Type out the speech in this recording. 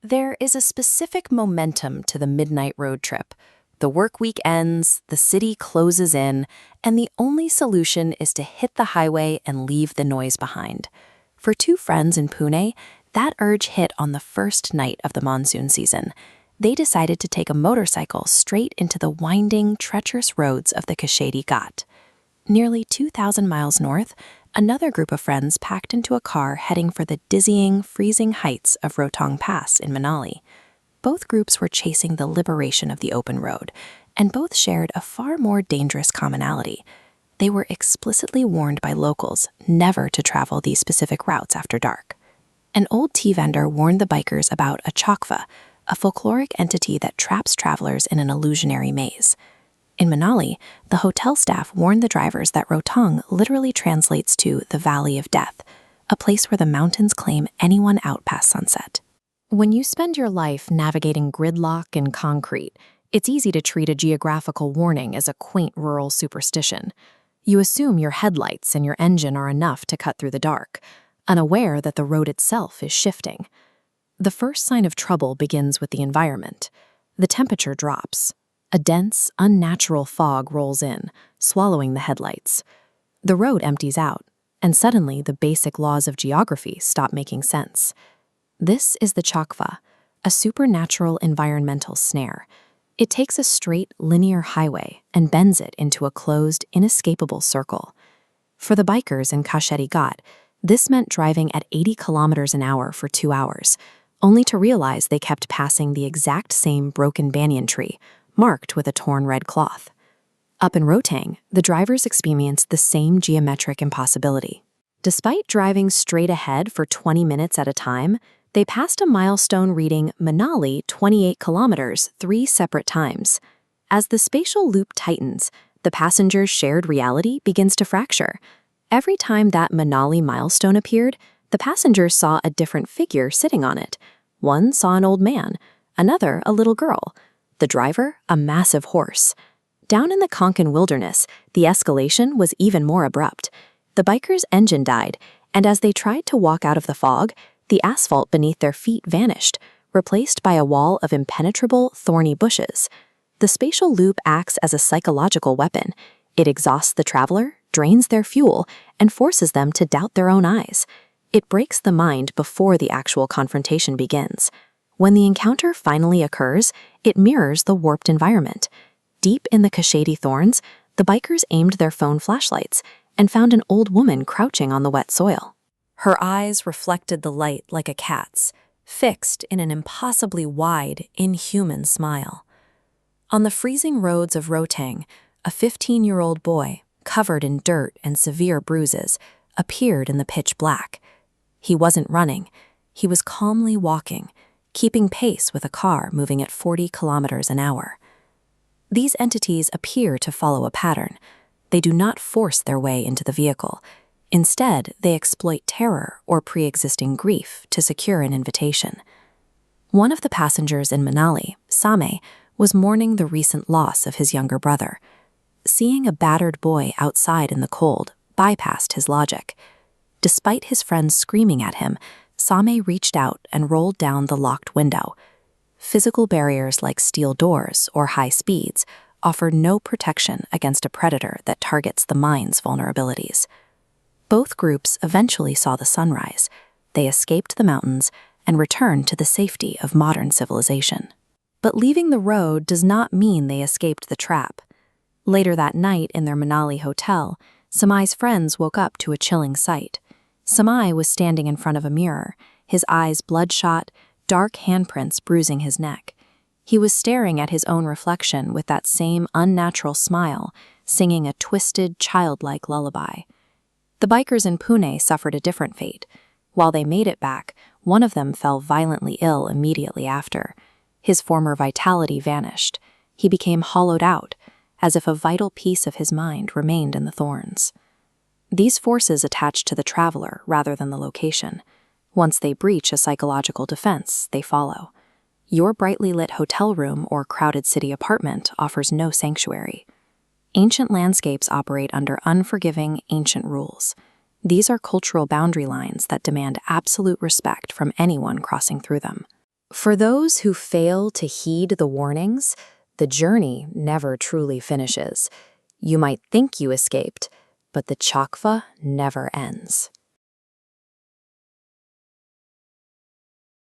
There is a specific momentum to the midnight road trip. The work week ends, the city closes in, and the only solution is to hit the highway and leave the noise behind. For two friends in Pune, that urge hit on the first night of the monsoon season. They decided to take a motorcycle straight into the winding, treacherous roads of the Kashedi Ghat. Nearly 2,000 miles north, another group of friends packed into a car heading for the dizzying, freezing heights of Rotang Pass in Manali. Both groups were chasing the liberation of the open road, and both shared a far more dangerous commonality. They were explicitly warned by locals never to travel these specific routes after dark. An old tea vendor warned the bikers about a Chakva, a folkloric entity that traps travelers in an illusionary maze. In Manali, the hotel staff warned the drivers that Rotang literally translates to the Valley of Death, a place where the mountains claim anyone out past sunset. When you spend your life navigating gridlock and concrete, it's easy to treat a geographical warning as a quaint rural superstition. You assume your headlights and your engine are enough to cut through the dark, unaware that the road itself is shifting. The first sign of trouble begins with the environment. The temperature drops. A dense, unnatural fog rolls in, swallowing the headlights. The road empties out, and suddenly the basic laws of geography stop making sense. This is the Chakva, a supernatural environmental snare. It takes a straight, linear highway and bends it into a closed, inescapable circle. For the bikers in Kashedi Ghat, this meant driving at 80 kilometers an hour for 2 hours, only to realize they kept passing the exact same broken banyan tree, marked with a torn red cloth. Up in Rotang, the drivers experienced the same geometric impossibility. Despite driving straight ahead for 20 minutes at a time, they passed a milestone reading Manali 28 kilometers 3 separate times. As the spatial loop tightens, the passengers' shared reality begins to fracture. Every time that Manali milestone appeared, the passengers saw a different figure sitting on it. One saw an old man, another a little girl, the driver a massive horse. Down in the Konkan wilderness, the escalation was even more abrupt. The bikers' engine died, and as they tried to walk out of the fog, the asphalt beneath their feet vanished, replaced by a wall of impenetrable, thorny bushes. The spatial loop acts as a psychological weapon. It exhausts the traveler, drains their fuel, and forces them to doubt their own eyes. It breaks the mind before the actual confrontation begins. When the encounter finally occurs, it mirrors the warped environment. Deep in the Kashedi thorns, the bikers aimed their phone flashlights and found an old woman crouching on the wet soil. Her eyes reflected the light like a cat's, fixed in an impossibly wide, inhuman smile. On the freezing roads of Rotang, a 15-year-old boy, covered in dirt and severe bruises, appeared in the pitch black. He wasn't running. He was calmly walking, keeping pace with a car moving at 40 kilometers an hour. These entities appear to follow a pattern. They do not force their way into the vehicle. Instead, they exploit terror or pre-existing grief to secure an invitation. One of the passengers in Manali, Same, was mourning the recent loss of his younger brother. Seeing a battered boy outside in the cold bypassed his logic. Despite his friends screaming at him, Same reached out and rolled down the locked window. Physical barriers like steel doors or high speeds offer no protection against a predator that targets the mind's vulnerabilities. Both groups eventually saw the sunrise. They escaped the mountains and returned to the safety of modern civilization. But leaving the road does not mean they escaped the trap. Later that night in their Manali hotel, Samai's friends woke up to a chilling sight. Samai was standing in front of a mirror, his eyes bloodshot, dark handprints bruising his neck. He was staring at his own reflection with that same unnatural smile, singing a twisted, childlike lullaby. The bikers in Pune suffered a different fate. While they made it back, one of them fell violently ill immediately after. His former vitality vanished. He became hollowed out, as if a vital piece of his mind remained in the thorns. These forces attach to the traveler rather than the location. Once they breach a psychological defense, they follow. Your brightly lit hotel room or crowded city apartment offers no sanctuary. Ancient landscapes operate under unforgiving, ancient rules. These are cultural boundary lines that demand absolute respect from anyone crossing through them. For those who fail to heed the warnings, the journey never truly finishes. You might think you escaped, but the Chakva never ends.